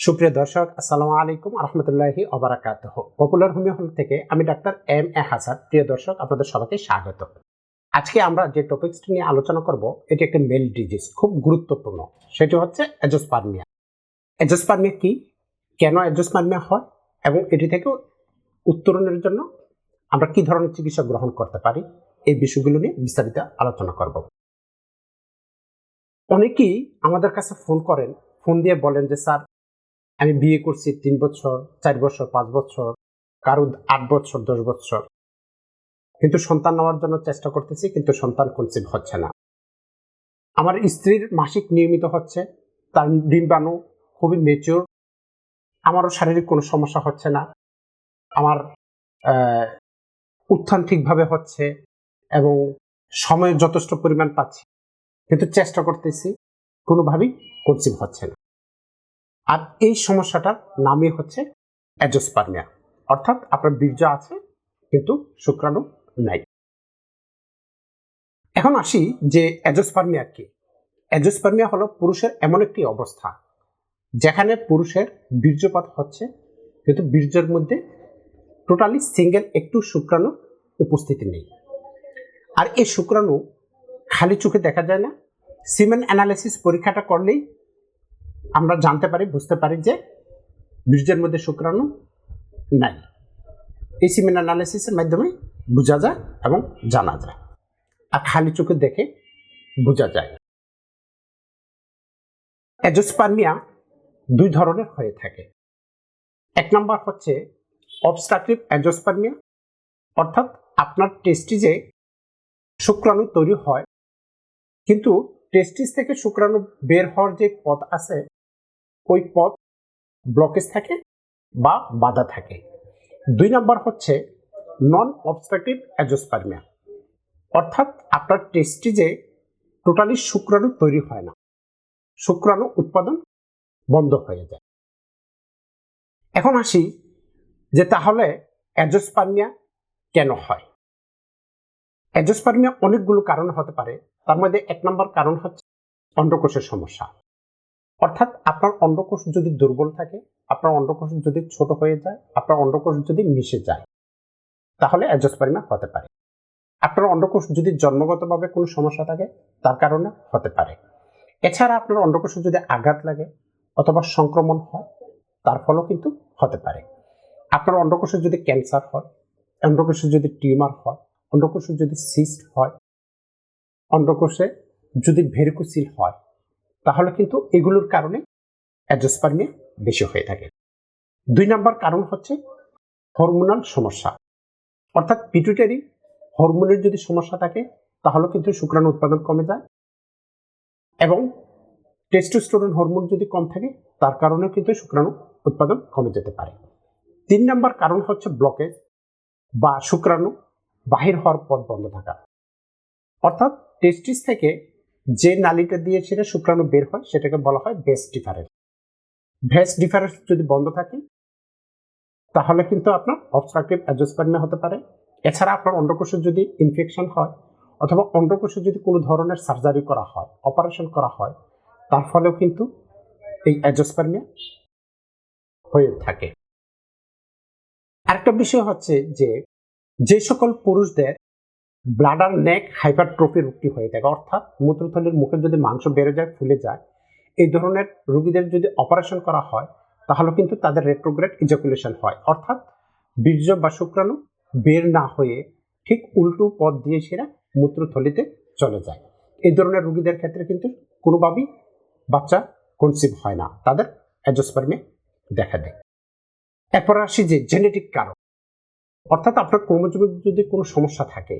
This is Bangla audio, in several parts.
সুপ্রিয় দর্শক, আসসালামু আলাইকুম রহমতুল্লাহি ওবারাকাতুহ। পপুলার হোমিও হল থেকে আমি ডাক্তার এম এ হাসান। প্রিয় দর্শক, আপনাদের সবাইকে স্বাগত। আজকে আমরা যে টপিকসটি নিয়ে আলোচনা করব এটি একটি মেল ডিজিজ, খুব গুরুত্বপূর্ণ। সেটি হচ্ছে অ্যাজোস্পার্মিয়া। অ্যাজোস্পার্মিয়া কি, কেন অ্যাজোস্পার্মিয়া হয় এবং এটি থেকে উত্তরণের জন্য আমরা কি ধরনের চিকিৎসা গ্রহণ করতে পারি, এই বিষয়গুলো নিয়ে বিস্তারিত আলোচনা করব। অনেকেই আমাদের কাছে ফোন করেন, ফোন দিয়ে বলেন যে স্যার, আমি বিয়ে করছি 3 বছর, 4 বছর, 5 বছর, কারো 8 বছর, 10 বছর, কিন্তু সন্তান নেওয়ার জন্য চেষ্টা করতেছি, কিন্তু সন্তান কনসিভ হচ্ছে না। আমার স্ত্রীর মাসিক নিয়মিত হচ্ছে, তার ডিম্বাণু খুবই ম্যাচিওর, আমারও শারীরিক কোনো সমস্যা হচ্ছে না, আমার উত্থান ঠিকভাবে হচ্ছে এবং সময় যথেষ্ট পরিমাণ পাচ্ছি, কিন্তু চেষ্টা করতেছি, কোনোভাবেই কনসিভ হচ্ছে না। আর এই সমস্যাটার নামই হচ্ছে অ্যাজোস্পার্মিয়া, অর্থাৎ আপনার বীর্য আছে কিন্তু শুক্রাণু নাই। এখন আসি যে অ্যাজোস্পার্মিয়া কি। অ্যাজোস্পার্মিয়া হলো পুরুষের এমন একটি অবস্থা যেখানে পুরুষের বীর্যপাত হচ্ছে কিন্তু বীর্যের মধ্যে টোটালি সিঙ্গেল একটু শুক্রাণু উপস্থিতি নেই। আর এই শুক্রাণু খালি চোখে দেখা যায় না, সিমেন অ্যানালাইসিস পরীক্ষাটা করলেই আমরা জানতে পারি, বুঝতে পারি যে বীর্যের মধ্যে শুক্রাণু নাই। এই সিমেন অ্যানালাইসিসের মাধ্যমে বোঝা যায় এবং জানা যায়, আর খালি চোখে দেখে বোঝা যায়। অ্যাজোস্পার্মিয়া 2 ধরনের হয়ে থাকে। এক নম্বর হচ্ছে অবস্ট্রাকটিভ অ্যাজোস্পার্মিয়া, অর্থাৎ আপনার টেস্টিসে শুক্রাণু তৈরি হয় কিন্তু টেস্টিস থেকে শুক্রাণু বের হওয়ার যে পথ আছে ওই পথ ব্লকেজ থাকে বা বাধা থাকে। 2 নম্বর হচ্ছে নন অবস্ট্রাকটিভ অ্যাজোস্পার্মিয়া, অর্থাৎ আপনার টেস্টিসে টোটালি শুক্রাণু তৈরি হয় না, শুক্রাণু উৎপাদন বন্ধ হয়ে যায়। এখন আসি যে তাহলে অ্যাজোস্পার্মিয়া কেন হয়। অ্যাজোস্পার্মিয়া অনেকগুলো কারণ হতে পারে, তার মধ্যে 1 নম্বর কারণ হচ্ছে অন্ডকোষের সমস্যা, অর্থাৎ আপনার অন্ডকোষ যদি দুর্বল থাকে, আপনার অন্ডকোষ যদি ছোট হয়ে যায়, আপনার অন্ডকোষ যদি মিশে যায়, তাহলে অ্যাজোস্পার্মিয়া হতে পারে। আপনার অন্ডকোষ যদি জন্মগতভাবে কোনো সমস্যা থাকে, তার কারণে হতে পারে। এছাড়া আপনার অন্ডকোষে যদি আঘাত লাগে অথবা সংক্রমণ হয়, তার ফলেও কিন্তু হতে পারে। আপনার অন্ডকোষে যদি ক্যান্সার হয়, অন্ডকোষে যদি টিউমার হয়, অন্ডকোষে যদি সিস্ট হয়, অন্ডকোষে যদি ভেরিকোসিল হয়, তাহলে কিন্তু এগুলোর কারণে অ্যাজোস্পার্মিয়া বেশি হয়ে থাকে। 2 নম্বর কারণ হচ্ছে হরমোনাল সমস্যা, অর্থাৎ পিটুইটারি হরমোনের যদি সমস্যা থাকে তাহলে কিন্তু শুক্রাণু উৎপাদন কমে যায়, এবং টেস্টোস্টেরন হরমোন যদি কম থাকে তার কারণেও কিন্তু শুক্রাণু উৎপাদন কমে যেতে পারে। 3 নম্বর কারণ হচ্ছে ব্লকেজ বা শুক্রাণু বাহির হওয়ার পথ বন্ধ থাকা, অর্থাৎ টেস্টিস থেকে যে নালীটা দিয়ে সেটা শুক্রাণু বের হয় সেটাকে বলা হয় ভেস ডিফারেন্স। ভেস ডিফারেন্স যদি বন্ধ থাকে তাহলে কিন্তু আপনার অবস্ট্রাকটিভ অ্যাজোস্পার্মিয়া হতে পারে। এছাড়া আপনার অন্ডকোষে যদি ইনফেকশন হয় অথবা অন্ডকোষে যদি কোনো ধরনের সার্জারি করা হয়, অপারেশন করা হয়, তার ফলেও কিন্তু এই অ্যাজোস্পার্মিয়া হয়ে থাকে। আরেকটা বিষয় হচ্ছে যে সকল পুরুষদের ব্লাডার নেক হাইপারট্রফি রোগটি হয়ে থাকে, অর্থাৎ মূত্রথলির মুখে যদি মাংস বেড়ে যায়, ফুলে যায়, এই ধরনের রোগীদের যদি অপারেশন করা হয় তাহলে কিন্তু তাদের রেট্রোগ্রেড ইজাকুলেশন হয়, অর্থাৎ বীর্য বা শুক্রাণু বের না হয়ে ঠিক উল্টো পথ দিয়ে সেরা মূত্রথলিতে চলে যায়। এই ধরনের রোগীদের ক্ষেত্রে কিন্তু কোনোভাবেই বাচ্চা কনসিভ হয় না, তাদের অ্যাজোস্পার্মিয়া দেখা দেয়। এরপর আসি যে জেনেটিক কারণ, অর্থাৎ আপনার ক্রোমোজোমের যদি কোনো সমস্যা থাকে,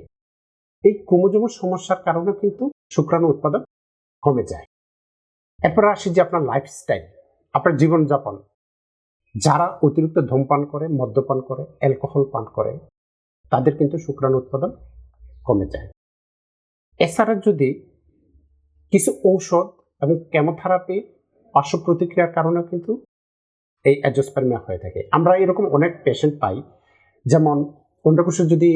এই ক্রোমোজোমের সমস্যার কারণে কিন্তু শুক্রাণু উৎপাদন কমে যায়। এরপর আসি যে আপনার লাইফস্টাইল, আপনার জীবনযাপন, যারা অতিরিক্ত ধূমপান করে, মদ্যপান করে, অ্যালকোহল পান করে, তাদের কিন্তু শুক্রাণু উৎপাদন কমে যায়। এছাড়া যদি কিছু ঔষধ এবং কেমোথেরাপি পার্শ্ব প্রতিক্রিয়ার কারণেও কিন্তু এই অ্যাজোস্পার্মিয়া হয়ে থাকে। আমরা এরকম অনেক পেশেন্ট পাই, যেমন অন্ডকোষে যদি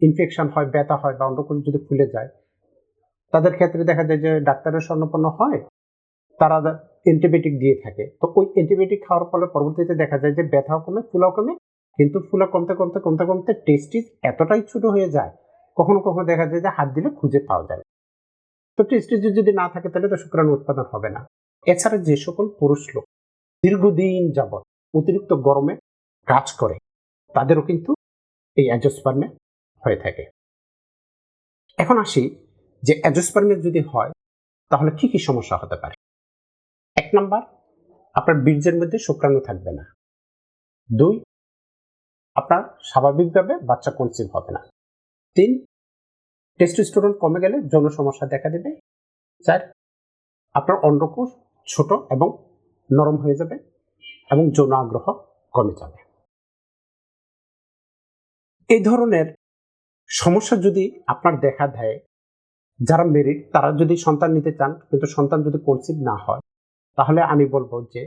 ইনফেকশন হয়, ব্যথা হয় বা অন্ডকোষ যদি ফুলে যায়, তাদের ক্ষেত্রে দেখা যায় যে ডাক্তারের শরণাপন্ন হয়, তারা অ্যান্টিবায়োটিক দিয়ে থাকে, তো ওই অ্যান্টিবায়োটিক খাওয়ার ফলে পরবর্তীতে দেখা যায় যে ব্যথাও কমে, ফুলাও কমে, কিন্তু ফুলা কমতে কমতে কমতে কমতে টেস্টিস এতটাই ছোট হয়ে যায়, কখনো কখনো দেখা যায় যে হাত দিলে খুঁজে পাওয়া যায়। তো টেস্টিস যদি না থাকে তাহলে তো শুক্রাণু উৎপাদন হবে না। এছাড়া যে সকল পুরুষ লোক দীর্ঘদিন যাবৎ অতিরিক্ত গরমে কাজ করে তাদেরও কিন্তু এই অ্যাজিওস্পার্মে হয়ে থাকে। এখন আসি যে অ্যাজিওস্পার্মে যদি হয় তাহলে কি কি সমস্যা হতে পারে। 1 নাম্বার, আপনার বীর্যের মধ্যে শুক্রাণু থাকবে না। 2, আপনার স্বাভাবিকভাবে বাচ্চা কনসিভ হবে না। 3, টেস্টোস্টেরন কমে গেলে যৌন সমস্যা দেখা দেবে। 4, আপনার অন্ডকোষ ছোট এবং নরম হয়ে যাবে এবং যৌন আগ্রহ কমে যাবে। এই ধরনের সমস্যা যদি আপনার দেখা দেয়, যারা মেরিড তারা যদি সন্তান নিতে চান কিন্তু সন্তান যদি কনসিভ না হয়, তাহলে আমি বলবো যে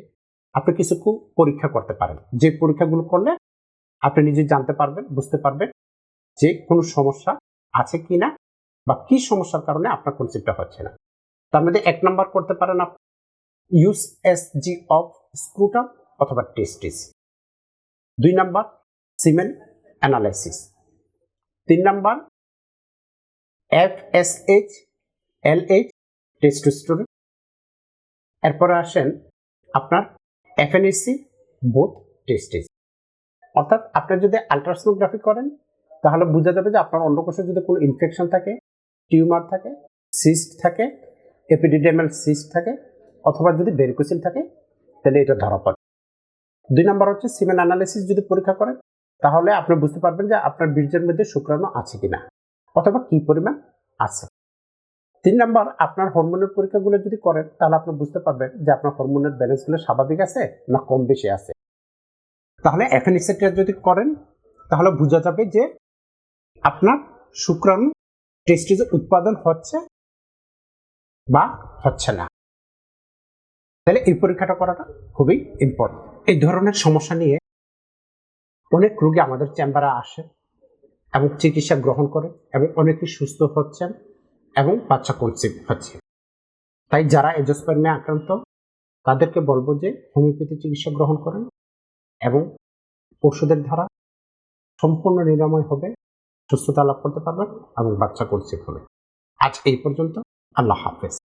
আপনি কিছু পরীক্ষা করতে পারেন, যে পরীক্ষাগুলো করলে আপনি নিজে জানতে পারবেন, বুঝতে পারবেন যে কোনো সমস্যা আছে কিনা বা কি সমস্যার কারণে আপনার কনসিভটা হচ্ছে না। তার মধ্যে 1 নাম্বার করতে পারেন আপনি ইউএসজি অফ স্ক্রুটাম অথবা testis. 2 number semen analysis. 3 number FSH LH testosterone. এরপরে আসেন আপনার FNAC বোথ টেস্টিস। অর্থাৎ আপনি যদি আলট্রাসোনোগ্রাফি করেন তাহলে বোঝা যাবে যে আপনার অন্ডকোষে যদি কোনো ইনফেকশন থাকে, টিউমার থাকে, সিস্ট থাকে, এপিডিডেমাল সিস্ট থাকে অথবা যদি ভেরিকোসিল থাকে তাহলে এটা ধরা পড়ে। 2 নাম্বার হচ্ছে সিমেন অ্যানালাইসিস যদি পরীক্ষা করেন তাহলে আপনি বুঝতে পারবেন যে আপনার বীর্যের মধ্যে শুক্রাণু আছে কিনা অথবা কি পরিমাণ আছে। 3 নাম্বার আপনার হরমোনের পরীক্ষাগুলো যদি করেন তাহলে আপনি বুঝতে পারবেন যে আপনার হরমোনের ব্যালেন্সগুলো স্বাভাবিক আছে না কম বেশি আছে। তাহলে FNAC যদি করেন তাহলে বোঝা যাবে যে আপনার শুক্রাণু টেস্টিসে উৎপাদন হচ্ছে বা হচ্ছে না। তাহলে এই পরীক্ষাটা করাটা খুবই ইম্পর্টেন্ট। এই ধরনের সমস্যা নিয়ে অনেক রোগী আমাদের চেম্বারে আসে এবং চিকিৎসা গ্রহণ করে এবং অনেকেই সুস্থ হচ্ছেন এবং বাচ্চা কনসিভ হচ্ছে। তাই যারা অ্যাজিওস্পার্মে আক্রান্ত তাদেরকে বলবো যে হোমিওপ্যাথি চিকিৎসা গ্রহণ করেন এবং ওষুধের দ্বারা সম্পূর্ণ নিরাময় হবে, সুস্থতা লাভ করতে পারবেন এবং বাচ্চা কনসিভ হবে। আজ এই পর্যন্ত। আল্লাহ হাফেজ।